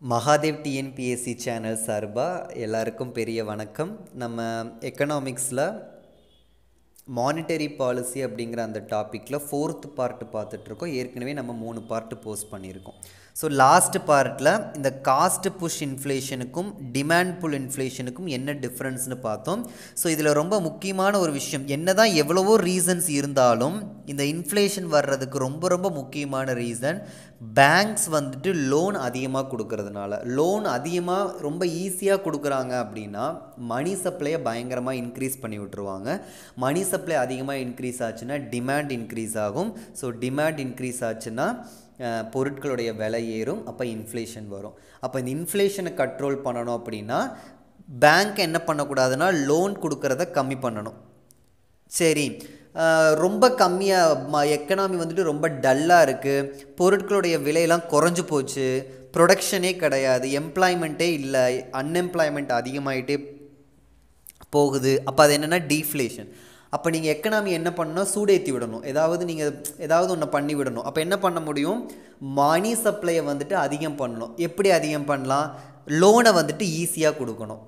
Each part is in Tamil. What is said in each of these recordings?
மகாதேவ் டிஎன்பிஎஸ்சி சேனல் சார்பாக எல்லாருக்கும் பெரிய வணக்கம். நம்ம எக்கனாமிக்ஸில் மானிட்டரி பாலிசி அப்படிங்கிற அந்த டாப்பிக்கில் 4th பார்ட் பார்த்துட்ருக்கோம். ஏற்கனவே நம்ம 3 பார்ட்டு போஸ்ட் பண்ணியிருக்கோம். ஸோ லாஸ்ட் பார்ட்டில் இந்த காஸ்ட் புஷ் இன்ஃப்ளேஷனுக்கும் டிமாண்ட் புல் இன்ஃப்ளேஷனுக்கும் என்ன டிஃப்ரென்ஸ்னு பார்த்தோம். ஸோ இதில் ரொம்ப முக்கியமான ஒரு விஷயம், என்ன தான் எவ்வளவோ ரீசன்ஸ் இருந்தாலும் இந்த இன்ஃப்ளேஷன் வர்றதுக்கு ரொம்ப ரொம்ப முக்கியமான ரீசன் பேங்க்ஸ் வந்துட்டு லோன் அதிகமாக கொடுக்கறதுனால. லோன் அதிகமாக ரொம்ப ஈஸியாக கொடுக்குறாங்க அப்படின்னா மணி சப்ளையை பயங்கரமாக இன்க்ரீஸ் பண்ணி விட்டுருவாங்க. மணி சப்ளை அதிகமாக இன்க்ரீஸ் ஆச்சுன்னா டிமாண்ட் இன்க்ரீஸ் ஆகும். ஸோ டிமாண்ட் இன்க்ரீஸ் ஆச்சுன்னா பொருட்களுடைய விலை ஏறும், அப்போ இன்ஃப்ளேஷன் வரும். அப்போ இந்த இன்ஃப்ளேஷனை கண்ட்ரோல் பண்ணணும் அப்படின்னா பேங்க் என்ன பண்ணக்கூடாதுன்னா லோன் கொடுக்கறத கம்மி பண்ணணும். சரி, ரொம்ப கம்மியாக எக்கனாமி வந்துட்டு ரொம்ப டல்லாக இருக்குது, பொருட்களுடைய விலையெல்லாம் குறைஞ்சி போச்சு, ப்ரொடக்ஷனே கிடையாது, எம்ப்ளாய்மெண்ட்டே இல்லை, அன்எம்ப்ளாய்மெண்ட் அதிகமாகிட்டே போகுது. அப்போ அது என்னென்னா டீஃப்ளேஷன். அப்போ நீங்கள் எக்கனாமி என்ன பண்ணணும், சூடேற்றி விடணும், ஏதாவது ஒன்று பண்ணி விடணும். அப்போ என்ன பண்ண முடியும், மணி சப்ளையை வந்துட்டு அதிகம் பண்ணணும். எப்படி அதிகம் பண்ணலாம், லோனை வந்துட்டு ஈஸியாக கொடுக்கணும்,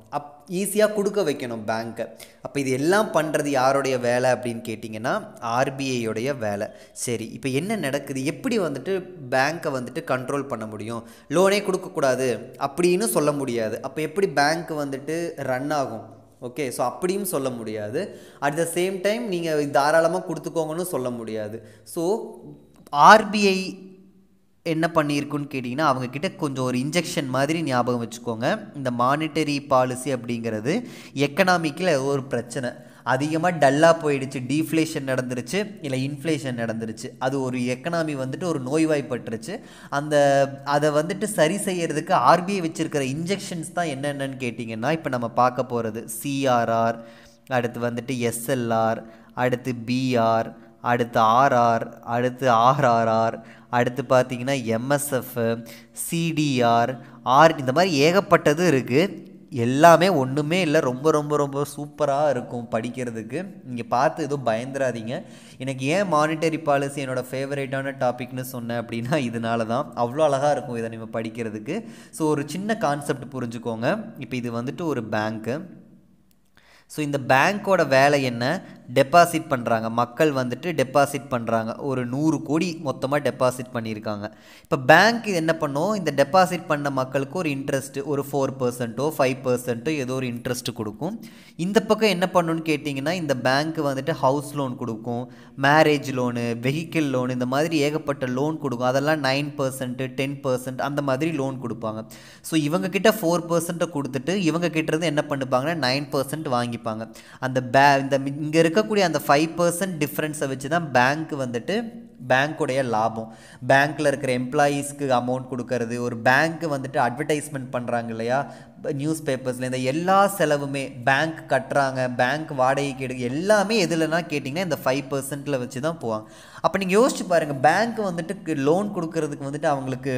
ஈஸியாக கொடுக்க வைக்கணும் பேங்க்கை. அப்போ இது எல்லாம் பண்ணுறது யாருடைய வேலை அப்படின்னு கேட்டிங்கன்னா ஆர்பிஐயோடைய வேலை. சரி, இப்போ என்ன நடக்குது, எப்படி வந்துட்டு பேங்க்கை வந்துட்டு கண்ட்ரோல் பண்ண முடியும், லோனே கொடுக்கக்கூடாது அப்படின்னு சொல்ல முடியாது. அப்போ எப்படி பேங்க் வந்துட்டு ரன் ஆகும்? ஓகே, ஸோ அப்படியும் சொல்ல முடியாது. அட் த சேம் டைம் நீங்கள் தாராளமாக கொடுத்துக்கோங்கன்னு சொல்ல முடியாது. ஸோ ஆர்பிஐ என்ன பண்ணியிருக்குன்னு கேட்டிங்கன்னா அவங்கக்கிட்ட கொஞ்சம் ஒரு இன்ஜெக்ஷன் மாதிரி ஞாபகம் வச்சுக்கோங்க. இந்த மானிட்டரி பாலிசி அப்படிங்கிறது எக்கனாமிக்கில் ஒரு பிரச்சனை, அதிகமாக டல்லாக போயிடுச்சு, டீஃப்ளேஷன் நடந்துருச்சு, இல்லை இன்ஃப்ளேஷன் நடந்துருச்சு, அது ஒரு எக்கனாமி வந்துட்டு ஒரு நோய்வாய்ப்பட்டுருச்சு. அதை வந்துட்டு சரி செய்யறதுக்கு ஆர்பிஐ வச்சுருக்கிற இன்ஜெக்ஷன்ஸ் தான் என்னென்னு கேட்டிங்கன்னா இப்போ நம்ம பார்க்க போகிறது சிஆர்ஆர், அடுத்து வந்துட்டு எஸ்எல்ஆர், அடுத்து பிஆர், அடுத்து ஆர்ஆர், அடுத்து ஆர்ஆர்ஆர், அடுத்து பார்த்திங்கன்னா எம்எஸ்எஃப், சிடிஆர், இந்த மாதிரி ஏகப்பட்டது இருக்குது. எல்லாமே ஒன்றுமே இல்லை, ரொம்ப ரொம்ப ரொம்ப சூப்பராக இருக்கும் படிக்கிறதுக்கு. நீங்கள் பார்த்து எதுவும் பயந்துடாதீங்க. எனக்கு ஏன் மானிட்டரி பாலிசி என்னோடய ஃபேவரேட்டான டாபிக்னு சொன்னேன் அப்படின்னா இதனால தான். அவ்வளோ அழகாக இருக்கும் இதை நம்ம படிக்கிறதுக்கு. ஸோ ஒரு சின்ன கான்செப்ட் புரிஞ்சுக்கோங்க. இப்போ இது வந்துட்டு ஒரு பேங்க்கு. ஸோ இந்த பேங்க்கோட வேலை என்ன, டெபாசிட் பண்ணுறாங்க, மக்கள் வந்துட்டு டெபாசிட் பண்ணுறாங்க, ஒரு 100 கோடி மொத்தமாக டெபாசிட் பண்ணியிருக்காங்க. இப்போ பேங்க் என்ன பண்ணும், இந்த டெபாசிட் பண்ண மக்களுக்கு ஒரு இன்ட்ரெஸ்ட்டு ஒரு 4%, 5% ஏதோ ஒரு இன்ட்ரெஸ்ட்டு கொடுக்கும். இந்த பக்கம் என்ன பண்ணணும்னு கேட்டிங்கன்னா இந்த பேங்க் வந்துட்டு ஹவுஸ் லோன் கொடுக்கும், மேரேஜ் லோனு, வெஹிக்கிள் லோன், இந்த மாதிரி ஏகப்பட்ட லோன் கொடுக்கும். அதெல்லாம் 9%, 10% அந்த மாதிரி லோன் கொடுப்பாங்க. ஸோ இவங்கக்கிட்ட 4% கொடுத்துட்டு இவங்க கிட்டேருந்து என்ன பண்ணுப்பாங்கன்னா 9% வாங்கி அந்த இங்கே இருக்கக்கூடிய அந்த 5% டிஃப்ரென்ஸை வச்சு தான் பேங்க் வந்துட்டு பேங்க்குடைய லாபம். பேங்க்கில் இருக்கிற எம்ப்ளாயீஸ்க்கு அமௌண்ட் கொடுக்கறது, ஒரு பேங்க் வந்துட்டு அட்வர்டைஸ்மெண்ட் பண்ணுறாங்க இல்லையா நியூஸ் பேப்பர்ஸில், இந்த எல்லா செலவுமே பேங்க் கட்டுறாங்க, பேங்க் வாடகைக்கு எடுக்க எல்லாமே எதுலன்னா கேட்டிங்கன்னா இந்த 5%ல் வச்சு தான் போவாங்க. அப்போ நீங்கள் யோசிச்சு பாருங்கள், பேங்க் வந்துட்டு லோன் கொடுக்கறதுக்கு வந்துட்டு அவங்களுக்கு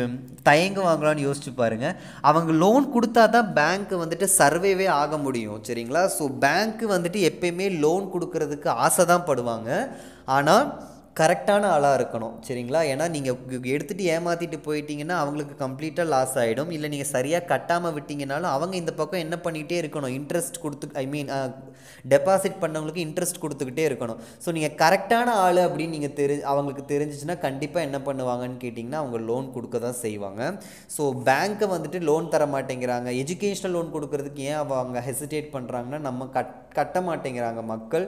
தயங்குவாங்களான்னு யோசிச்சு பாருங்கள். அவங்க லோன் கொடுத்தா தான் பேங்க் வந்துட்டு சர்வேவே ஆக முடியும். சரிங்களா? ஸோ பேங்க் வந்துட்டு எப்பயுமே லோன் கொடுக்கறதுக்கு ஆசை தான் படுவாங்க, ஆனால் கரெக்டான ஆளாக இருக்கணும். சரிங்களா? ஏன்னா நீங்கள் எடுத்துகிட்டு ஏமாற்றிட்டு போயிட்டீங்கன்னா அவங்களுக்கு கம்ப்ளீட்டாக லாஸ் ஆகிடும். இல்லை நீங்கள் சரியாக கட்டாமல் விட்டிங்கனாலும் அவங்க இந்த பக்கம் என்ன பண்ணிகிட்டே இருக்கணும், இன்ட்ரெஸ்ட் கொடுத்து டெபாசிட் பண்ணவங்களுக்கு இன்ட்ரெஸ்ட் கொடுத்துக்கிட்டே இருக்கணும். ஸோ நீங்கள் கரெக்டான ஆள் அப்படின்னு நீங்கள் அவங்களுக்கு தெரிஞ்சிச்சுன்னா கண்டிப்பாக என்ன பண்ணுவாங்கன்னு கேட்டிங்கன்னா அவங்க லோன் கொடுக்க தான் செய்வாங்க. ஸோ பேங்க்கை வந்துட்டு லோன் தர மாட்டேங்கிறாங்க. எஜுகேஷ்னல் லோன் கொடுக்கறதுக்கு ஏன் அவங்க ஹெசிடேட் பண்ணுறாங்கன்னா நம்ம கட்ட மாட்டேங்கிறாங்க மக்கள்.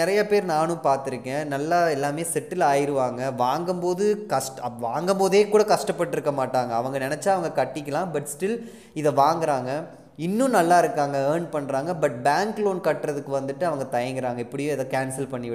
நிறைய பேர் நானும் பார்த்துருக்கேன், நல்லா எல்லாமே செட்டில் ஆயிடுவாங்க, வாங்கும்போதே கூட கஷ்டப்பட்டுருக்க மாட்டாங்க, அவங்க நினச்சா அவங்க கட்டிக்கலாம், பட் ஸ்டில் இதை வாங்குறாங்க, இன்னும் நல்லா இருக்காங்க, ஏர்ன் பண்ணுறாங்க. பட் பேங்க் லோன் கட்டுறதுக்கு வந்துட்டு அவங்க தயங்குறாங்க, இப்படியே இதை கேன்சல் பண்ணி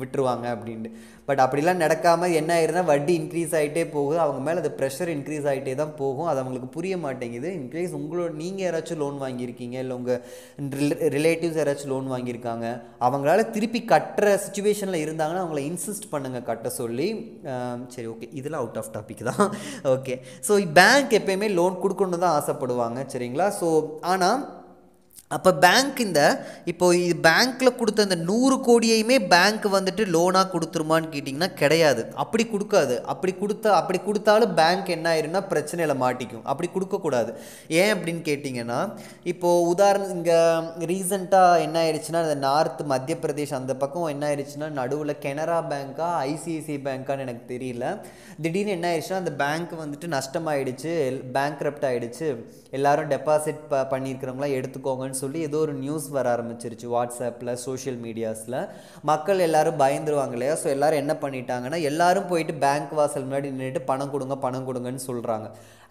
விட்டுருவாங்க அப்படின்ட்டு. பட் அப்படிலாம் நடக்காமல் என்ன ஆயிருந்தா வட்டி இன்க்ரீஸ் ஆகிட்டே போகுது, அவங்க மேலே அது ப்ரெஷர் இன்க்ரீஸ் ஆகிட்டே தான் போகும். அது அவங்களுக்கு புரிய மாட்டேங்குது. இன்கேஸ் நீங்கள் யாராச்சும் லோன் வாங்கியிருக்கீங்க, இல்லை உங்கள் ரிலேட்டிவ்ஸ் யாராச்சும் லோன் வாங்கியிருக்காங்க, அவங்களால திருப்பி கட்டுற சுச்சுவேஷனில் இருந்தாங்கன்னா அவங்கள இன்சிஸ்ட் பண்ணுங்கள் கட்ட சொல்லி. சரி, ஓகே, இதெல்லாம் அவுட் ஆஃப் டாபிக் தான். ஓகே, ஸோ பேங்க் எப்பயுமே லோன் கொடுக்கணுன்னு தான் ஆசைப்படுவாங்க. சரிங்களா? ஸோ ஆனால் அப்போ பேங்க் இப்போ இது பேங்க்கில் கொடுத்த இந்த 100 கோடியையுமே பேங்க் வந்துட்டு லோனாக கொடுத்துருமான்னு கேட்டிங்கன்னா கிடையாது. அப்படி கொடுக்காது. அப்படி கொடுத்தாலும் பேங்க் என்ன ஆயிருன்னா பிரச்சனையில் மாட்டிக்கும். அப்படி கொடுக்கக்கூடாது. ஏன் அப்படின்னு கேட்டிங்கன்னா, இப்போது உதாரணம் இங்கே ரீசெண்டாக என்ன ஆயிடுச்சுன்னா, இந்த நார்த் மத்திய பிரதேஷ் அந்த பக்கம் என்ன ஆயிடுச்சுன்னா, நடுவில் கெனரா பேங்க்கா ஐசிஐசிஐ பேங்க்கான்னு எனக்கு தெரியல, திடீர்னு என்ன ஆயிடுச்சுன்னா அந்த பேங்க் வந்துட்டு நஷ்டமாயிடுச்சு, பேங்க்ரப்ட் ஆகிடுச்சு, எல்லாரும் டெபாசிட் பண்ணியிருக்கிறவங்களாம் எடுத்துக்கோங்கன்னு சொல்லி ஏதோ ஒரு நியூஸ் வர ஆரம்பிச்சிருச்சு வாட்ஸ்அப்பில், சோஷியல் மீடியாஸில். மக்கள் எல்லோரும் பயந்துருவாங்க இல்லையா? ஸோ எல்லோரும் என்ன பண்ணிட்டாங்கன்னா, எல்லோரும் போயிட்டு பேங்க் வாசல் முன்னாடி நின்றுட்டு பணம் கொடுங்கன்னு சொல்கிறாங்க.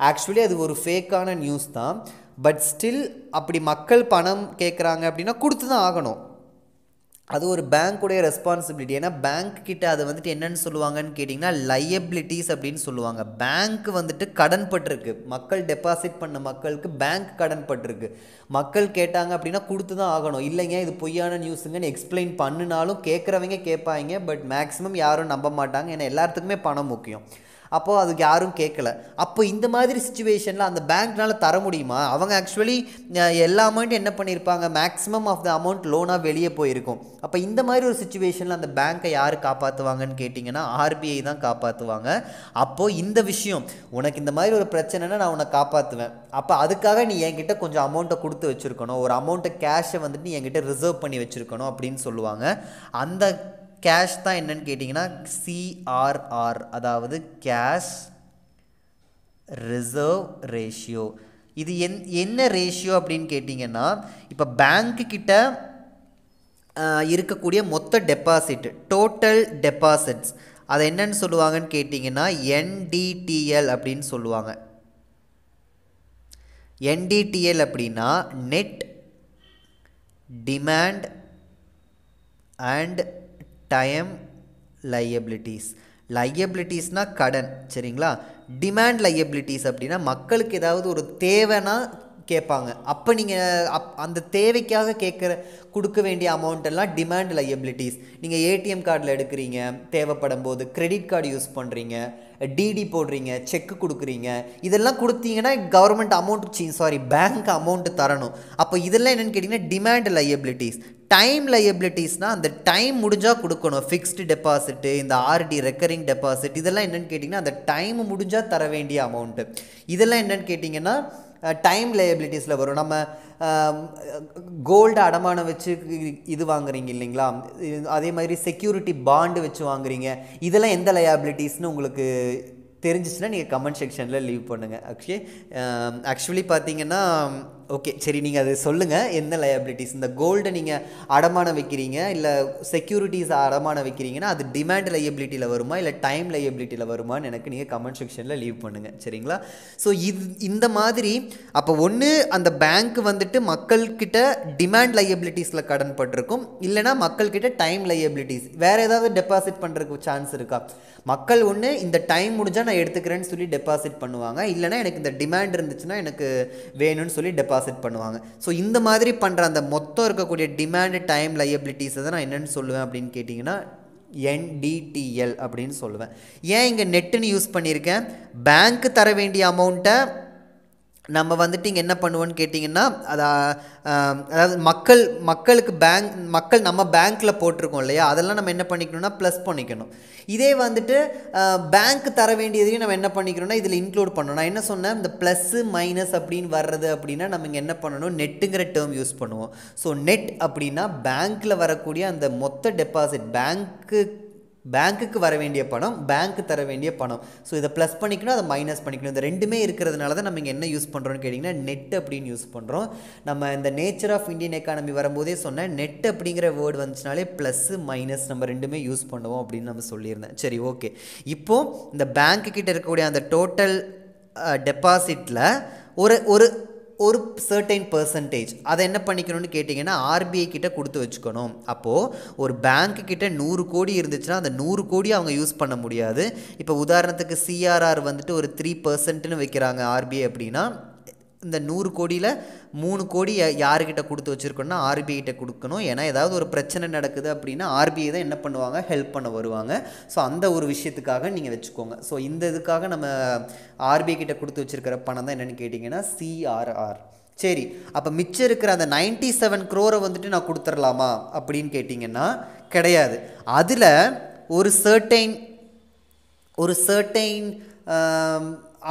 ஆக்சுவலி அது ஒரு ஃபேக்கான நியூஸ் தான். பட் ஸ்டில் அப்படி மக்கள் பணம் கேட்குறாங்க அப்படின்னா கொடுத்து தான் ஆகணும். அது ஒரு பேங்க்குடைய ரெஸ்பான்சிபிலிட்டி. ஏன்னா பேங்க் கிட்ட அதை வந்துட்டு என்னென்னு சொல்லுவாங்கன்னு கேட்டிங்கன்னா லையபிலிட்டிஸ் அப்படின்னு சொல்லுவாங்க. பேங்க் வந்துட்டு கடன் பட்டிருக்கு, மக்கள் டெபாசிட் பண்ண மக்களுக்கு பேங்க் கடன் பட்டிருக்கு. மக்கள் கேட்டாங்க அப்படின்னா கொடுத்து தான் ஆகணும். இல்லைங்க இது பொய்யான நியூஸுங்கன்னு எக்ஸ்பிளைன் பண்ணினாலும் கேட்குறவங்க கேட்பாங்க. பட் மேக்ஸிமம் யாரும் நம்ப மாட்டாங்க. ஏன்னா எல்லாத்துக்குமே பணம் முக்கியம். அப்போது அதுக்கு யாரும் கேட்கல. அப்போ இந்த மாதிரி சிச்சுவேஷனில் அந்த பேங்க்னால் தர முடியுமா? அவங்க ஆக்சுவலி எல்லா அமௌண்ட்டும் என்ன பண்ணியிருப்பாங்க, மேக்ஸிமம் ஆஃப் த அமௌண்ட் லோனாக வெளியே போயிருக்கும். அப்போ இந்த மாதிரி ஒரு சிச்சுவேஷனில் அந்த பேங்க்கை யார் காப்பாற்றுவாங்கன்னு கேட்டிங்கன்னா ஆர்பிஐ தான் காப்பாற்றுவாங்க. அப்போது இந்த விஷயம், உனக்கு இந்த மாதிரி ஒரு பிரச்சனைனா நான் உன்னை காப்பாற்றுவேன், அப்போ அதுக்காக நீ என்கிட்ட கொஞ்சம் அமௌண்ட்டை கொடுத்து வச்சுருக்கணும், ஒரு அமௌண்ட்டை கேஷை வந்துட்டு நீ என்கிட்ட ரிசர்வ் பண்ணி வச்சுருக்கணும் அப்படின்னு சொல்லுவாங்க. அந்த கேஷ் தான் என்னன்னு கேட்டிங்கன்னா CRR, அதாவது கேஷ் ரிசர்வ் ரேஷியோ. இது என்ன ரேஷியோ அப்படின்னு கேட்டிங்கன்னா, இப்போ பேங்க்கு கிட்ட இருக்கக்கூடிய மொத்த டெபாசிட், டோட்டல் டெபாசிட்ஸ், அதை என்னன்னு சொல்லுவாங்கன்னு கேட்டிங்கன்னா NDTL அப்படின்னு சொல்லுவாங்க. NDTL அப்படின்னா net demand and time liabilities. லையபிலிட்டிஸ்னால் கடன், சரிங்களா? டிமாண்ட் லையபிலிட்டிஸ் அப்படின்னா மக்களுக்கு ஏதாவது ஒரு தேவைன்னா கேட்பாங்க. அப்போ நீங்கள் அந்த தேவைக்காக கொடுக்க வேண்டிய அமௌண்ட் எல்லாம் டிமாண்ட் லையபிலிட்டிஸ். நீங்கள் ஏடிஎம் கார்டில் எடுக்கிறீங்க, தேவைப்படும் போது கிரெடிட் கார்டு யூஸ் பண்ணுறீங்க, டிடி போடுறீங்க, செக்கு கொடுக்குறீங்க, இதெல்லாம் கொடுத்தீங்கன்னா கவர்மெண்ட் பேங்க் அமௌண்ட் தரணும். அப்போ இதெல்லாம் என்னென்னு கேட்டிங்கன்னா டிமாண்ட் லையபிலிட்டிஸ். டைம் லையபிலிட்டிஸ்னால் அந்த டைம் முடிஞ்சால் கொடுக்கணும். ஃபிக்ஸ்டு டெபாசிட்டு, இந்த ஆர்டி ரெக்கரிங் டெபாசிட், இதெல்லாம் என்னென்னு கேட்டிங்கன்னா அந்த டைம் முடிஞ்சால் தர வேண்டிய அமௌண்ட்டு. இதெல்லாம் என்னென்னு கேட்டிங்கன்னா டைம் லையபிலிட்டிஸில் வரும். நம்ம கோல்டு அடமானம் வச்சு இது வாங்குறீங்க இல்லைங்களா, அதே மாதிரி செக்யூரிட்டி பாண்டு வச்சு வாங்குறீங்க, இதெல்லாம் எந்த லையபிலிட்டிஸ்னு உங்களுக்கு தெரிஞ்சிச்சுன்னா நீங்கள் கமெண்ட் செக்ஷனில் லீவ் பண்ணுங்கள். ஆக்சுவலி பார்த்தீங்கன்னா ஓகே சரி, நீங்கள் அது சொல்லுங்கள் என்ன லையபிலிட்டிஸ். இந்த கோல்டை நீங்கள் அடமானம் வைக்கிறீங்க இல்லை செக்யூரிட்டிஸ் அடமானம் வைக்கிறீங்கன்னா அது டிமாண்ட் லையபிலிட்டியில் வருமா இல்லை டைம் லையபிலிட்டியில் வருமானு எனக்கு நீங்கள் கமெண்ட் செக்ஷனில் லீவ் பண்ணுங்கள், சரிங்களா? ஸோ இந்த மாதிரி அப்போ ஒன்று அந்த பேங்க் வந்துட்டு மக்கள்கிட்ட டிமாண்ட் லையபிலிட்டிஸில் கடன் பட்டிருக்கும், இல்லைனா மக்கள்கிட்ட டைம் லையபிலிட்டிஸ். வேறு ஏதாவது டெபாசிட் பண்ணுறதுக்கு சான்ஸ் இருக்கா? மக்கள் ஒன்று இந்த டைம் முடிஞ்சால் நான் எடுத்துக்கிறேன்னு சொல்லி டெபாசிட் பண்ணுவாங்க, இல்லைனா எனக்கு இந்த டிமாண்ட் இருந்துச்சுன்னா எனக்கு வேணும்னு சொல்லி டெபாசிட் பண்ணுவாங்க. ஸோ இந்த மாதிரி பண்ணுற அந்த மொத்தம் இருக்கக்கூடிய டிமாண்ட் டைம் லையபிலிட்டிஸை தான் நான் என்னென்னு சொல்லுவேன் அப்படின்னு கேட்டிங்கன்னா NDTL அப்படின்னு சொல்லுவேன். ஏன் இங்கே நெட்டுன்னு யூஸ் பண்ணியிருக்கேன்? பேங்க்கு தர வேண்டிய அமௌண்ட்டை நம்ம வந்துட்டு இங்கே என்ன பண்ணுவோன்னு கேட்டிங்கன்னா அதாவது மக்களுக்கு மக்கள் நம்ம பேங்க்கில் போட்டிருக்கோம் இல்லையா, அதெல்லாம் நம்ம என்ன பண்ணிக்கணும்னா ப்ளஸ் பண்ணிக்கணும். இதே வந்துட்டு பேங்க் தர வேண்டியதையும் நம்ம என்ன பண்ணிக்கணும்னா இதில் இன்க்ளூட் பண்ணணும். நான் என்ன சொன்னேன், இந்த ப்ளஸ்ஸு மைனஸ் அப்படின்னு வர்றது அப்படின்னா நம்ம இங்கே என்ன பண்ணணும், நெட்டுங்கிற டேர்ம் யூஸ் பண்ணுவோம். ஸோ நெட் அப்படின்னா பேங்க்கில் வரக்கூடிய அந்த மொத்த டெபாசிட், பேங்க்குக்கு வர வேண்டிய பணம், பேங்க்கு தர வேண்டிய பணம். ஸோ இதை ப்ளஸ் பண்ணிக்கணும், அதை மைனஸ் பண்ணிக்கணும். இந்த ரெண்டுமே இருக்கிறதுனால தான் நம்ம இங்கே என்ன யூஸ் பண்ணுறோன்னு கேட்டிங்கன்னா நெட் அப்படின்னு யூஸ் பண்ணுறோம். நம்ம இந்த நேச்சர் ஆஃப் இந்தியன் எக்கானமி வரும்போதே சொன்னேன், நெட் அப்படிங்கிற வேர்டு வந்துச்சுனாலே ப்ளஸ்ஸு மைனஸ் நம்ம ரெண்டுமே யூஸ் பண்ணுவோம் அப்படின்னு நம்ம சொல்லியிருந்தேன். சரி ஓகே, இப்போது இந்த பேங்க்கு கிட்ட இருக்கக்கூடிய அந்த டோட்டல் டெபாசிட்டில் ஒரு சர்டைன் பர்சன்டேஜ் அதை என்ன பண்ணிக்கணும்னு கேட்டிங்கன்னா ஆர்பிஐ கிட்ட கொடுத்து வச்சுக்கணும். அப்போது ஒரு பேங்க்கு கிட்ட 100 கோடி இருந்துச்சுன்னா அந்த 100 கோடி அவங்க யூஸ் பண்ண முடியாது. இப்போ உதாரணத்துக்கு CRR வந்துட்டு ஒரு 3% வைக்கிறாங்க ஆர்பிஐ அப்படின்னா, இந்த 100 கோடியில் 3 கோடி யாருக்கிட்ட கொடுத்து வச்சுருக்கோன்னா ஆர்பிஐ கிட்ட கொடுக்கணும். ஏன்னா ஏதாவது ஒரு பிரச்சனை நடக்குது அப்படின்னா ஆர்பிஐ தான் என்ன பண்ணுவாங்க, ஹெல்ப் பண்ண வருவாங்க. ஸோ அந்த ஒரு விஷயத்துக்காக நீங்கள் வச்சுக்கோங்க. ஸோ இந்த இதுக்காக நம்ம ஆர்பிஐ கிட்ட கொடுத்து வச்சுருக்கிற பணம் தான் என்னென்னு கேட்டிங்கன்னா CRR. சரி, அப்போ மிச்சம் இருக்கிற அந்த 97 crore வந்துட்டு நான் கொடுத்துடலாமா அப்படின்னு கேட்டிங்கன்னா கிடையாது. அதில் ஒரு சர்டைன்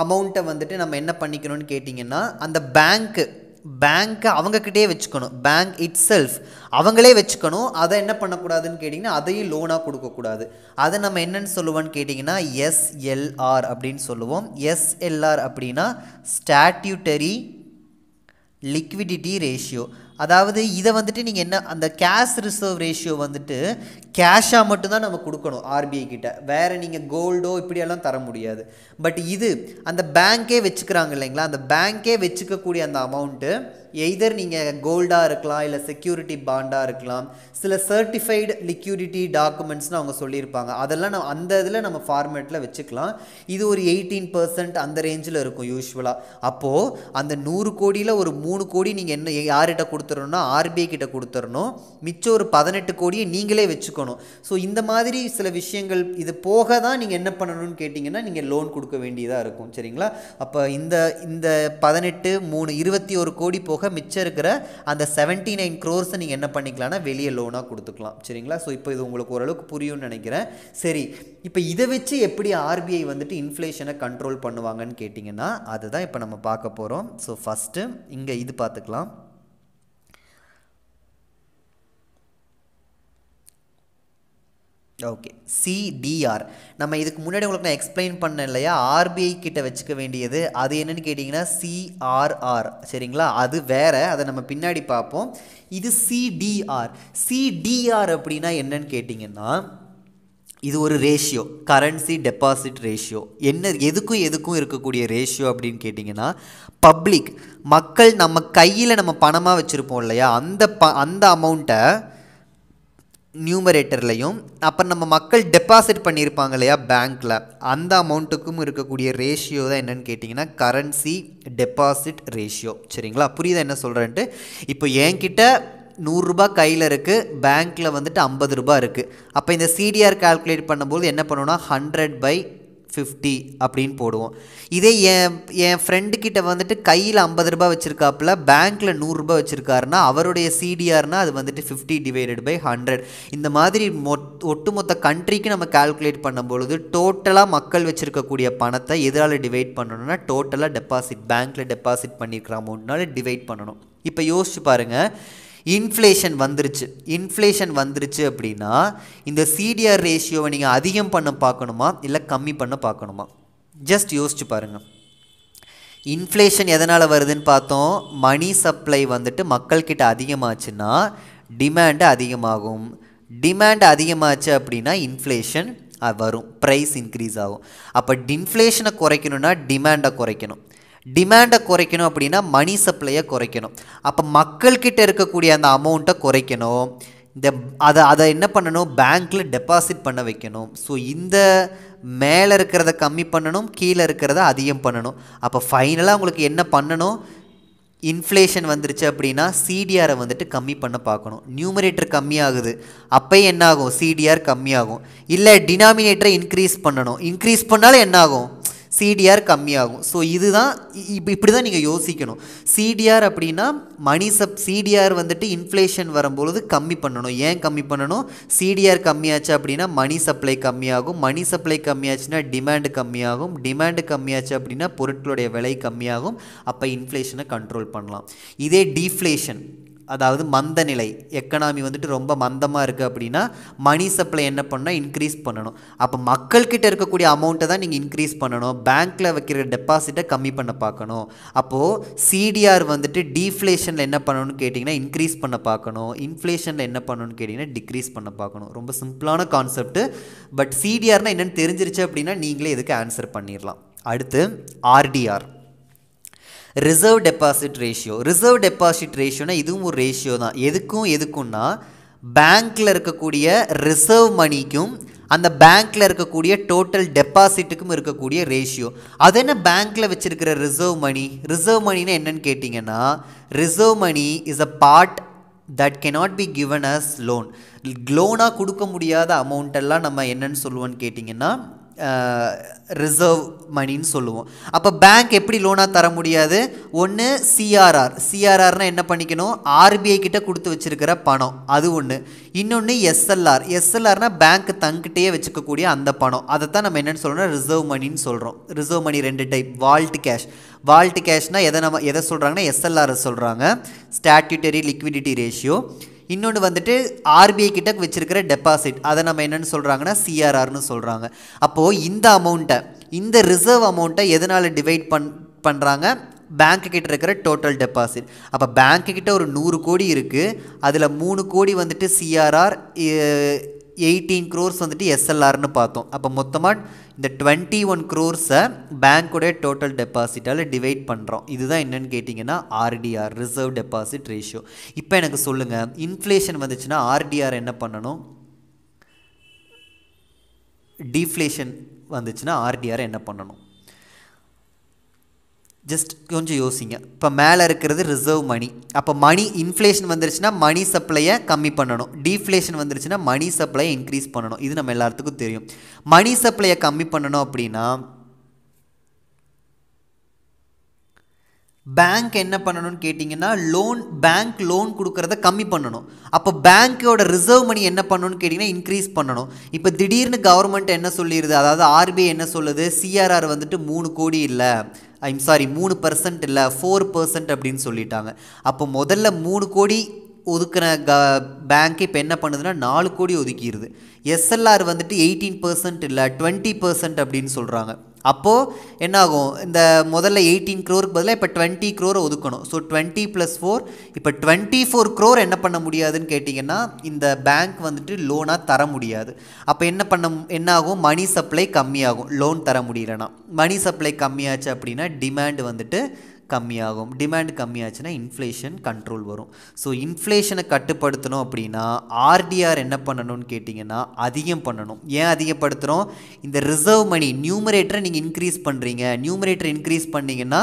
அமௌண்ட்டை வந்துட்டு நம்ம என்ன பண்ணிக்கணும்னு கேட்டிங்கன்னா அந்த பேங்க்கை அவங்கக்கிட்டே வச்சுக்கணும். பேங்க் இட் செல்ஃப் அவங்களே வச்சுக்கணும். அதை என்ன பண்ணக்கூடாதுன்னு கேட்டிங்கன்னா அதையும் லோனாக கொடுக்கக்கூடாது. அதை நம்ம என்னென்னு சொல்லுவோன்னு கேட்டிங்கன்னா எஸ்எல்ஆர் அப்படின்னு சொல்லுவோம். எஸ்எல்ஆர் அப்படின்னா ஸ்டாட்யூட்டரி லிக்விடிட்டி ரேஷியோ. அதாவது இதை வந்துட்டு நீங்கள் என்ன அந்த கேஷ் ரிசர்வ் ரேஷியோ வந்துட்டு கேஷாக மட்டும்தான் நம்ம கொடுக்கணும் ஆர்பிஐ கிட்ட. வேறு நீங்கள் கோல்டோ இப்படியெல்லாம் தர முடியாது. பட் இது அந்த பேங்க்கே வச்சுக்கிறாங்க இல்லைங்களா, அந்த பேங்க்கே வச்சுக்கக்கூடிய அந்த அமௌண்ட்டு எய்தர் நீங்கள் கோல்டாக இருக்கலாம், இல்லை செக்யூரிட்டி பாண்டாக இருக்கலாம், சில சர்டிஃபைடு லிக்யூடிட்டி டாக்குமெண்ட்ஸ்னு அவங்க சொல்லியிருப்பாங்க. அதெல்லாம் நம்ம அந்த இதில் நம்ம ஃபார்மேட்டில் வச்சுக்கலாம். இது ஒரு 18% அந்த ரேஞ்சில் இருக்கும் யூஸ்வலாக. அப்போது அந்த 100 கோடியில் ஒரு 3 கோடி நீங்கள் என்ன யார்கிட்ட கொடுத்துடணும்னா ஆர்பிஐ கிட்ட கொடுத்துடணும். மிச்சம் ஒரு 18 கோடியை நீங்களே வச்சுக்கணும். ஸோ இந்த மாதிரி சில விஷயங்கள் இது போக தான் நீங்கள் என்ன பண்ணணும்னு கேட்டிங்கன்னா நீங்கள் லோன் கொடுக்க வேண்டியதாக இருக்கும். சரிங்களா? அப்போ இந்த 18 3 21 கோடி போக மிச்சம் இருக்கிற அந்த 79 crores நீங்கள் என்ன பண்ணிக்கலாம்னா வெளியே லோனாக கொடுத்துக்கலாம். சரிங்களா? ஸோ இப்போ இது உங்களுக்கு ஓரளவுக்கு புரியும்னு நினைக்கிறேன். சரி, இப்போ இதை வச்சு எப்படி ஆர்பிஐ வந்துட்டு இன்ஃப்ளேஷனை கண்ட்ரோல் பண்ணுவாங்கன்னு கேட்டிங்கன்னா அதுதான் இப்போ நம்ம பார்க்க போகிறோம். ஸோ ஃபஸ்ட்டு இங்கே இது பார்த்துக்கலாம். ஓகே, சிடிஆர் நம்ம இதுக்கு முன்னாடி உங்களுக்கு நான் எக்ஸ்பிளைன் பண்ணேன் இல்லையா, ஆர்பிஐ கிட்ட வச்சுக்க வேண்டியது அது என்னன்னு கேட்டிங்கன்னா சிஆர்ஆர். சரிங்களா? அது வேற, அதை நம்ம பின்னாடி பார்ப்போம். இது சிடிஆர் அப்படின்னா என்னன்னு கேட்டிங்கன்னா இது ஒரு ரேஷியோ, கரன்சி டெபாசிட் ரேஷியோ. எதுக்கும் இருக்கக்கூடிய ரேஷியோ அப்படின்னு கேட்டிங்கன்னா பப்ளிக் மக்கள் நம்ம கையில் நம்ம பணமாக வச்சுருப்போம் இல்லையா, அந்த அமௌண்ட்டை நியூமரேட்டர்லையும் அப்புறம் நம்ம மக்கள் டெபாசிட் பண்ணியிருப்பாங்க இல்லையா பேங்க்கில், அந்த அமௌண்ட்டுக்கும் இருக்கக்கூடிய ரேஷியோ தான் என்னென்னு கேட்டிங்கன்னா கரன்சி டெபாசிட் ரேஷியோ. சரிங்களா? புரியுதா என்ன சொல்கிறேன்ட்டு? இப்போ என்கிட்ட 100 ரூபாய் கையில் இருக்குது, பேங்க்கில் வந்துட்டு 50 ரூபாய் இருக்குது. அப்போ இந்த சிடிஆர் கால்குலேட் பண்ணும்போது என்ன பண்ணுவோன்னா 100/50 அப்படின்னு போடுவோம். இதே என் ஃப்ரெண்டுக்கிட்ட வந்துட்டு கையில் 50 ரூபாய் வச்சுருக்காப்புல, பேங்க்கில் 100 ரூபாய் வச்சுருக்காருன்னா அவருடைய சிடிஆர்னால் அது வந்துட்டு 50/100. இந்த மாதிரி ஒட்டுமொத்த கண்ட்ரிக்கு நம்ம கால்குலேட் பண்ணும்பொழுது டோட்டலாக மக்கள் வச்சுருக்கக்கூடிய பணத்தை எதால் டிவைட் பண்ணணும்னா டோட்டலாக டெபாசிட் பேங்க்கில் டெபாசிட் பண்ணியிருக்கிற அமௌண்ட்னால டிவைட் பண்ணணும். இப்போ யோசிச்சு பாருங்கள், இன்ஃப்ளேஷன் வந்துருச்சு அப்படின்னா இந்த சிடிஆர் ரேஷியோவை நீங்கள் அதிகம் பண்ண பார்க்கணுமா இல்லை கம்மி பண்ண பார்க்கணுமா? ஜஸ்ட் யோசிச்சு பாருங்கள். இன்ஃப்ளேஷன் எதனால் வருதுன்னு பார்த்தோம். மணி சப்ளை வந்துட்டு மக்கள்கிட்ட அதிகமாச்சுன்னா டிமாண்டு அதிகமாகும். டிமாண்ட் அதிகமாச்சு அப்படின்னா இன்ஃப்ளேஷன் வரும், ப்ரைஸ் இன்க்ரீஸ் ஆகும். அப்போ இன்ஃப்ளேஷனை குறைக்கணும்னா டிமாண்டை குறைக்கணும் அப்படின்னா மணி சப்ளையை குறைக்கணும். அப்போ மக்கள்கிட்ட இருக்கக்கூடிய அந்த அமௌண்ட்டை குறைக்கணும். அதை என்ன பண்ணணும், பேங்க்கில் டெபாசிட் பண்ண வைக்கணும். ஸோ இந்த மேலே இருக்கிறத கம்மி பண்ணணும், கீழே இருக்கிறத அதிகம் பண்ணணும். அப்போ ஃபைனலாக உங்களுக்கு என்ன பண்ணணும், இன்ஃப்ளேஷன் வந்துருச்சு அப்படின்னா சிடிஆரை வந்துட்டு கம்மி பண்ண பார்க்கணும். நியூமரேட்டர் கம்மியாகுது, அப்போயே என்ன ஆகும், சிடிஆர் கம்மியாகும். இல்லை டினாமினேட்டரை இன்க்ரீஸ் பண்ணாலும் என்ன ஆகும், சிடிஆர் கம்மியாகும். ஸோ இதுதான் இப்படி தான் நீங்கள் யோசிக்கணும். சிடிஆர் அப்படின்னா சிடிஆர் வந்துட்டு இன்ஃப்ளேஷன் வரும்பொழுது கம்மி பண்ணணும். ஏன் கம்மி பண்ணணும், சிடிஆர் கம்மியாச்சு அப்படின்னா மணி சப்ளை கம்மியாகும். மணி சப்ளை கம்மியாச்சுன்னா டிமாண்டு கம்மியாகும். டிமாண்டு கம்மியாச்சு அப்படின்னா பொருட்களுடைய விலை கம்மியாகும். அப்போ இன்ஃப்ளேஷனை கண்ட்ரோல் பண்ணலாம். இதே டீஃப்ளேஷன், அதாவது மந்த நிலை, எக்கனாமி வந்துட்டு ரொம்ப மந்தமாக இருக்குது அப்படின்னா மணி சப்ளை என்ன பண்ணால் இன்க்ரீஸ் பண்ணணும். அப்போ மக்கள்கிட்ட இருக்கக்கூடிய அமௌண்ட்டை தான் நீங்கள் இன்க்ரீஸ் பண்ணணும், பேங்க்கில் வைக்கிற டெபாசிட்டை கம்மி பண்ண பார்க்கணும். அப்போது சிடிஆர் வந்துட்டு டீஃப்ளேஷனில் என்ன பண்ணணும்னு கேட்டிங்கன்னா இன்க்ரீஸ் பண்ண பார்க்கணும், இன்ஃப்ளேஷனில் என்ன பண்ணணும்னு கேட்டிங்கன்னா டிக்ரீஸ் பண்ண பார்க்கணும். ரொம்ப சிம்பிளான கான்செப்ட்டு. பட் சிடிஆர்னால் என்னென்னு தெரிஞ்சிருச்சு அப்படின்னா நீங்களே இதுக்கு ஆன்சர் பண்ணிடலாம். அடுத்து ஆர்டிஆர், ரிசர்வ் டெபாசிட் ரேஷியோனா இதுவும் ஒரு ரேஷியோ தான். எதுக்கும்னா பேங்க்கில் இருக்கக்கூடிய ரிசர்வ் மணிக்கும் அந்த பேங்க்கில் இருக்கக்கூடிய டோட்டல் டெபாசிட்டுக்கும் இருக்கக்கூடிய ரேஷியோ. அது என்ன பேங்க்கில் வச்சுருக்கிற ரிசர்வ் மணினா என்னன்னு கேட்டிங்கன்னா reserve money is a part that cannot be given as loan. லோனாக கொடுக்க முடியாத அமௌண்ட்டெல்லாம் நம்ம என்னன்னு சொல்லுவோன்னு கேட்டிங்கன்னா ரிசர்வ் மணின்னு சொல்லுவோம். அப்போ பேங்க் எப்படி லோனாக தர முடியாது? ஒன்று சிஆர்ஆர்னால் என்ன பண்ணிக்கணும்? ஆர்பிஐ கிட்ட கொடுத்து வச்சிருக்கிற பணம், அது ஒன்று. இன்னொன்று எஸ்எல்ஆர்னால் பேங்க் தங்கிட்டே வச்சுக்கக்கூடிய அந்த பணம், அதை தான் நம்ம என்னென்னு சொல்கிறோம்னா ரிசர்வ் மணின்னு சொல்கிறோம். ரிசர்வ் மணி ரெண்டு டைப், வால்ட் கேஷ்னால் எதை சொல்கிறாங்கன்னா எஸ்எல்ஆர் சொல்கிறாங்க, ஸ்டாட்யூட்டரி லிக்விடிட்டி ரேஷியோ. இன்னொன்று வந்துட்டு ஆர்பிஐ கிட்ட வச்சிருக்கிற டெபாசிட், அதை நம்ம என்னென்னு சொல்கிறாங்கன்னா சிஆர்ஆர்னு சொல்கிறாங்க. அப்போது இந்த அமௌண்ட்டை, இந்த ரிசர்வ் அமௌண்ட்டை எதனால் டிவைட் பண்ணுறாங்க? பேங்க்கு கிட்ட இருக்கிற டோட்டல் டெபாசிட். அப்போ பேங்க்கு கிட்ட ஒரு 100 கோடி இருக்குது, அதில் 3 கோடி வந்துட்டு சிஆர்ஆர், 18 crores வந்துட்டு எஸ்எல்ஆர்னு பார்த்தோம். அப்போ மொத்தமாக இந்த 21 crores பேங்க்குடைய டோட்டல் டெபாசிட்டால் டிவைட் பண்ணுறோம். இதுதான் என்னென்னு கேட்டிங்கன்னா ஆர்டிஆர், ரிசர்வ் டெபாசிட் ரேஷியோ. இப்போ எனக்கு சொல்லுங்கள், இன்ஃப்ளேஷன் வந்துச்சுன்னா ஆர்டிஆர் என்ன பண்ணணும்? டீஃப்ளேஷன் வந்துச்சுன்னா ஆர்டிஆர் என்ன பண்ணணும்? ஜஸ்ட் கொஞ்சம் யோசிங்க. இப்போ மேலே இருக்கிறது ரிசர்வ் மணி. அப்போ மணி இன்ஃப்ளேஷன் வந்துருச்சுன்னா மணி சப்ளையை கம்மி பண்ணணும், டீஃப்ளேஷன் வந்துருச்சுன்னா மணி சப்ளையை இன்க்ரீஸ் பண்ணணும். இது நம்ம எல்லாத்துக்கும் தெரியும். மணி சப்ளையை கம்மி பண்ணணும் அப்படின்னா பேங்க் என்ன பண்ணணும்னு கேட்டிங்கன்னா பேங்க் லோன் கொடுக்குறத கம்மி பண்ணணும். அப்போ பேங்க்கோட ரிசர்வ் மணி என்ன பண்ணணும்னு கேட்டிங்கன்னா இன்க்ரீஸ் பண்ணணும். இப்போ திடீர்னு கவர்மெண்ட் என்ன சொல்லிடுது, அதாவது ஆர்பிஐ என்ன சொல்லுது, சிஆர்ஆர் வந்துட்டு 3 கோடி இல்லை, 3% இல்லை 4% அப்படின்னு சொல்லிட்டாங்க. அப்போ முதல்ல 3 கோடி ஒதுக்கின பேங்க் இப்போ என்ன பண்ணுதுன்னா 4 கோடி ஒதுக்கிடுது. எஸ்எல்ஆர் வந்துட்டு 18% இல்லை 20% அப்படின்னு சொல்கிறாங்க. அப்போது என்னாகும்? இந்த முதல்ல 18 crore பதிலாக இப்போ 20 crore ஒதுக்கணும். ஸோ 20 + 4 இப்போ 24 crore என்ன பண்ண முடியாதுன்னு கேட்டிங்கன்னா இந்த பேங்க் வந்துட்டு லோனாக தர முடியாது. அப்போ என்ன ஆகும்? மணி சப்ளை கம்மியாகும். லோன் தர முடியலன்னா மணி சப்ளை கம்மியாச்சு அப்படின்னா டிமாண்ட் வந்துட்டு கம்மியாகும். டிமாண்ட் கம்மியாச்சுன்னா இன்ஃப்ளேஷன் கண்ட்ரோல் வரும். ஸோ இன்ஃப்ளேஷனை கட்டுப்படுத்தணும் அப்படின்னா ஆர்டிஆர் என்ன பண்ணணும்னு கேட்டிங்கன்னா அதிகம் பண்ணணும். ஏன் அதிகப்படுத்துகிறோம்? இந்த ரிசர்வ் மணி நியூமரேட்டரை நீங்கள் இன்க்ரீஸ் பண்ணுறீங்க, நியூமரேட்டர் இன்க்ரீஸ் பண்ணிங்கன்னா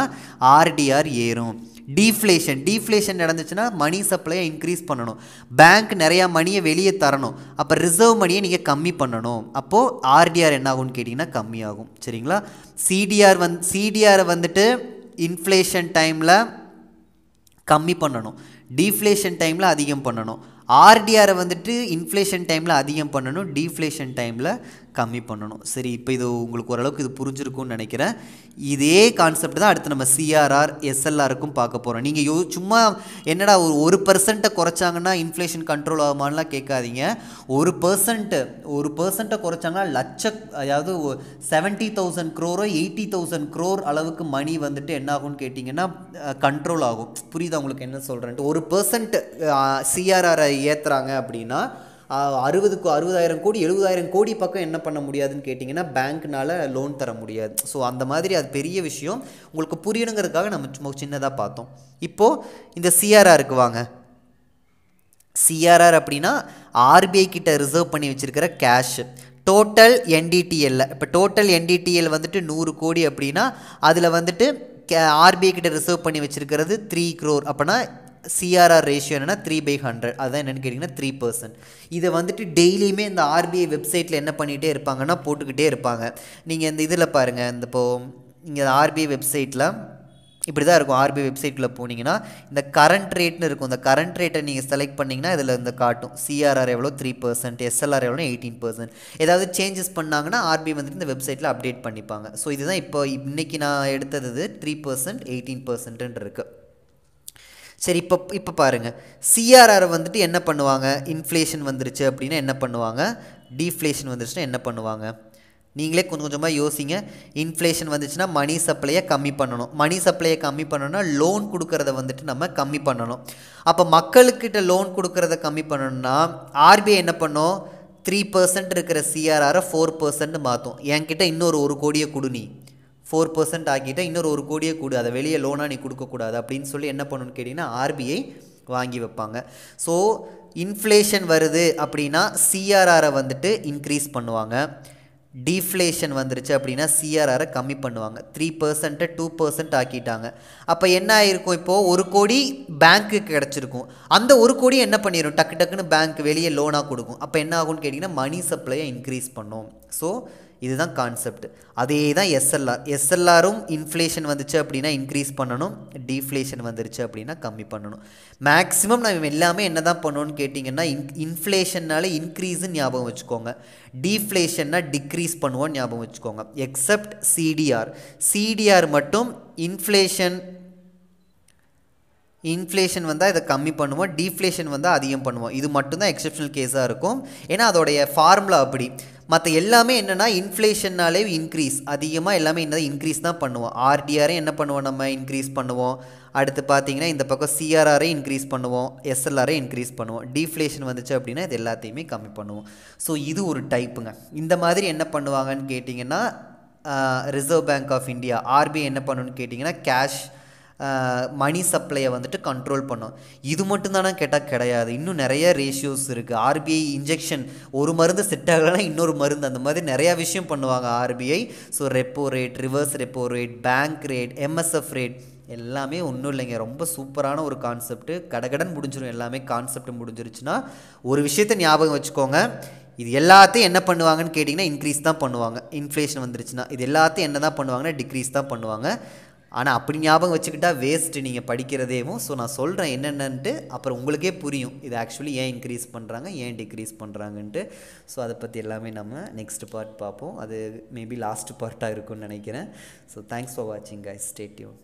ஆர்டிஆர் ஏறும். டீஃப்ளேஷன் நடந்துச்சுன்னா மணி சப்ளையை இன்க்ரீஸ் பண்ணணும், பேங்க் நிறையா மணியை வெளியே தரணும், அப்போ ரிசர்வ் மணியை நீங்கள் கம்மி பண்ணணும். அப்போது ஆர்டிஆர் என்ன ஆகும்னு கேட்டிங்கன்னா கம்மியாகும். சரிங்களா? சிடிஆர் வந்துட்டு இன்ஃப்ளேஷன் டைமில் கம்மி பண்ணணும், டீஃப்ளேஷன் டைமில் அதிகம் பண்ணணும். ஆர்டிஆரை வந்துட்டு இன்ஃப்ளேஷன் டைமில் அதிகம் பண்ணணும், டீஃப்ளேஷன் டைமில் கம்மி பண்ணணும். சரி, இப்போ இது உங்களுக்கு ஓரளவுக்கு இது புரிஞ்சிருக்கும்னு நினைக்கிறேன். இதே கான்செப்ட் தான் அடுத்து நம்ம சிஆர்ஆர் எஸ்எல்ஆருக்கும் பார்க்க போகிறோம். நீங்கள் சும்மா என்னடா ஒரு 1% குறைச்சாங்கன்னா இன்ஃப்ளேஷன் கண்ட்ரோல் ஆகுமான்லாம் கேட்காதீங்க. 1% குறைச்சாங்கன்னா அதாவது 70,000 crore 80,000 crore அளவுக்கு மணி வந்துட்டு என்ன ஆகும்னு கேட்டிங்கன்னா கண்ட்ரோல் ஆகும். புரியுதா உங்களுக்கு என்ன சொல்கிறேன்ட்டு? 1% சிஆர்ஆரை ஏற்றுறாங்க அப்படின்னா 60,000 கோடி 70,000 கோடி பக்கம் என்ன பண்ண முடியாதுன்னு கேட்டிங்கன்னா பேங்க்னால் லோன் தர முடியாது. ஸோ அந்த மாதிரி அது பெரிய விஷயம். உங்களுக்கு புரியணுங்கிறதுக்காக நம்ம சும்மா சின்னதாக பார்த்தோம். இப்போது இந்த சிஆர்ஆருக்கு வாங்க. சிஆர்ஆர் அப்படின்னா ஆர்பிஐ கிட்ட ரிசர்வ் பண்ணி வச்சுருக்கிற கேஷ், டோட்டல் என்டிடிஎல்ல. இப்போ டோட்டல் என்டிடிஎல் வந்துட்டு 100 கோடி அப்படின்னா அதில் வந்துட்டு ஆர்பிஐ கிட்ட ரிசர்வ் பண்ணி வச்சுருக்கிறது 3 crore. அப்போனா சிஆர்ஆர் ரேஷியோ என்னென்னா 3/100. அதுதான் என்னென்னு கேட்டிங்கன்னா 3%. இதை வந்துட்டு டெய்லியுமே இந்த ஆர்பிஐ வெப்சைட்டில் என்ன பண்ணிகிட்டே இருப்பாங்கன்னா போட்டுக்கிட்டே இருப்பாங்க. நீங்கள் இந்த இதில் பாருங்கள், இந்த இப்போது இங்கே ஆர்பிஐ வெப்சைட்டில் இப்படி தான் இருக்கும். ஆர்பிஐ வெப்சைட்டில் போனீங்கன்னா இந்த கரண்ட் ரேட்னு இருக்கும். இந்த கரண்ட் ரேட்டை நீங்கள் செலக்ட் பண்ணிங்கன்னா இதில் இந்த காட்டும் சிஆர்ஆர் எவ்வளோ 3%, எஸ்எல்ஆர் எவ்வளோ 18%. ஏதாவது சேஞ்சஸ் பண்ணாங்கன்னா ஆர்பிஐ வந்துட்டு இந்த வெப்சைட்டில் அப்டேட் பண்ணிப்பாங்க. ஸோ இதுதான் இப்போ இன்றைக்கி நான் எடுத்தது 3%, 18% இருக்குது. சரி, இப்போ பாருங்கள், சிஆர்ஆரை வந்துட்டு என்ன பண்ணுவாங்க? இன்ஃப்ளேஷன் வந்துருச்சு அப்படின்னா என்ன பண்ணுவாங்க? டீஃப்ளேஷன் வந்துருச்சுன்னா என்ன பண்ணுவாங்க? நீங்களே கொஞ்சம் கொஞ்சமாக யோசிங்க. இன்ஃப்ளேஷன் வந்துச்சுன்னா மணி சப்ளையை கம்மி பண்ணணும். மணி சப்ளையை கம்மி பண்ணணும்னா லோன் கொடுக்கறத வந்துட்டு நம்ம கம்மி பண்ணணும். அப்போ மக்களுக்கிட்ட லோன் கொடுக்கறத கம்மி பண்ணணும்னா ஆர்பிஐ என்ன பண்ணும்? 3% இருக்கிற சிஆர்ஆரை 4% மாற்றும். என்கிட்ட இன்னொரு 1 கோடியை கொடு, நீ 4% ஆக்கிட்டால் இன்னொரு 1 கோடியை கொடு, அதை வெளியே லோனாக நீ கொடுக்கக்கூடாது அப்படின்னு சொல்லி என்ன பண்ணணும்னு கேட்டிங்கன்னா ஆர்பிஐ வாங்கி வைப்பாங்க. ஸோ இன்ஃப்ளேஷன் வருது அப்படின்னா சிஆர்ஆரை வந்துட்டு இன்க்ரீஸ் பண்ணுவாங்க. டீஃப்ளேஷன் வந்துருச்சு அப்படின்னா சிஆர்ஆரை கம்மி பண்ணுவாங்க. 3% 2% ஆக்கிட்டாங்க. அப்போ என்ன ஆகிருக்கும்? இப்போது 1 கோடி பேங்க்குக்கு கிடச்சிருக்கும். அந்த 1 கோடி என்ன பண்ணிடும்? டக்குன்னு பேங்க் வெளியே லோனாக கொடுக்கும். அப்போ என்ன ஆகும்னு கேட்டிங்கன்னா மணி சப்ளையை இன்க்ரீஸ் பண்ணும். ஸோ இதுதான் கான்செப்ட். அதே தான் எஸ்எல்ஆரும் இன்ஃப்ளேஷன் வந்துச்சு அப்படின்னா இன்க்ரீஸ் பண்ணணும், டீஃப்ளேஷன் வந்துருச்சு அப்படின்னா கம்மி பண்ணணும். மேக்ஸிமம் நம்ம எல்லாமே என்ன தான் பண்ணணும்னு கேட்டிங்கன்னா இன்ஃப்ளேஷன்னால இன்க்ரீஸ்ன்னு ஞாபகம் வச்சுக்கோங்க, டீஃப்ளேஷன்னா டிக்ரீஸ் பண்ணுவோன்னு ஞாபகம் வச்சுக்கோங்க. எக்ஸப்ட் சிடிஆர் மட்டும் இன்ஃப்ளேஷன் வந்தால் இதை கம்மி பண்ணுவோம், டீஃப்ளேஷன் வந்தால் அதிகம் பண்ணுவோம். இது மட்டும்தான் எக்ஸப்ஷனல் கேஸாக இருக்கும். ஏன்னா அதோடைய ஃபார்முலா அப்படி. மற்ற எல்லாமே என்னென்னா இன்ஃப்ளேஷன்னாலே இன்க்ரீஸ், அதிகமாக எல்லாமே என்ன இன்க்ரீஸ் தான் பண்ணுவோம். ஆர்டிஆரை என்ன பண்ணுவோம், நம்ம இன்க்ரீஸ் பண்ணுவோம். அடுத்து பார்த்தீங்கன்னா இந்த பக்கம் சிஆர்ஆரை இன்க்ரீஸ் பண்ணுவோம், எஸ்எல்ஆரை இன்க்ரீஸ் பண்ணுவோம். டீஃப்ளேஷன் வந்துச்சு அப்படின்னா இது எல்லாத்தையுமே கம்மி பண்ணுவோம். ஸோ இது ஒரு டைப்புங்க. இந்த மாதிரி என்ன பண்ணுவாங்கன்னு கேட்டிங்கன்னா reserve bank of India RBI என்ன பண்ணணும்னு கேட்டிங்கன்னா கேஷ் மணி சப்ளையை வந்துட்டு கண்ட்ரோல் பண்ணும். இது மட்டும்தானே கேட்டால் கிடையாது, இன்னும் நிறைய ரேஷியோஸ் இருக்குது. ஆர்பிஐ இன்ஜெக்ஷன், ஒரு மருந்து செட் ஆகலைன்னா இன்னொரு மருந்து, அந்த மாதிரி நிறையா விஷயம் பண்ணுவாங்க RBI. So repo rate, reverse repo rate, bank rate, MSF rate எல்லாமே ஒன்றும் இல்லைங்க. ரொம்ப சூப்பரான ஒரு கான்செப்ட். கடகடன் முடிஞ்சிடும். எல்லாமே கான்செப்ட் முடிஞ்சிருச்சுன்னா ஒரு விஷயத்தை ஞாபகம் வச்சுக்கோங்க, இது எல்லாத்தையும் என்ன பண்ணுவாங்கன்னு கேட்டிங்கன்னா இன்க்ரீஸ் தான் பண்ணுவாங்க. இன்ஃப்ளேஷன் வந்துருச்சுன்னா இது எல்லாத்தையும் என்ன தான் பண்ணுவாங்கன்னா டிக்ரீஸ் தான் பண்ணுவாங்க. ஆனால் அப்படி ஞாபகம் வச்சுக்கிட்டா வேஸ்ட்டு நீங்கள் படிக்கிறதேவும். ஸோ நான் சொல்கிறேன் என்னென்னன்ட்டு, அப்புறம் உங்களுக்கே புரியும் இது ஆக்சுவலி ஏன் இன்க்ரீஸ் பண்ணுறாங்க ஏன் டிக்ரீஸ் பண்ணுறாங்கன்ட்டு. ஸோ அதை பற்றி எல்லாமே நம்ம நெக்ஸ்ட் பார்ட் பார்ப்போம். அது மேபி லாஸ்ட் பார்ட்டாக இருக்கும்னு நினைக்கிறேன். ஸோ தேங்க்ஸ் ஃபார் வாட்சிங் கைஸ், ஸ்டே டியூன்ட்.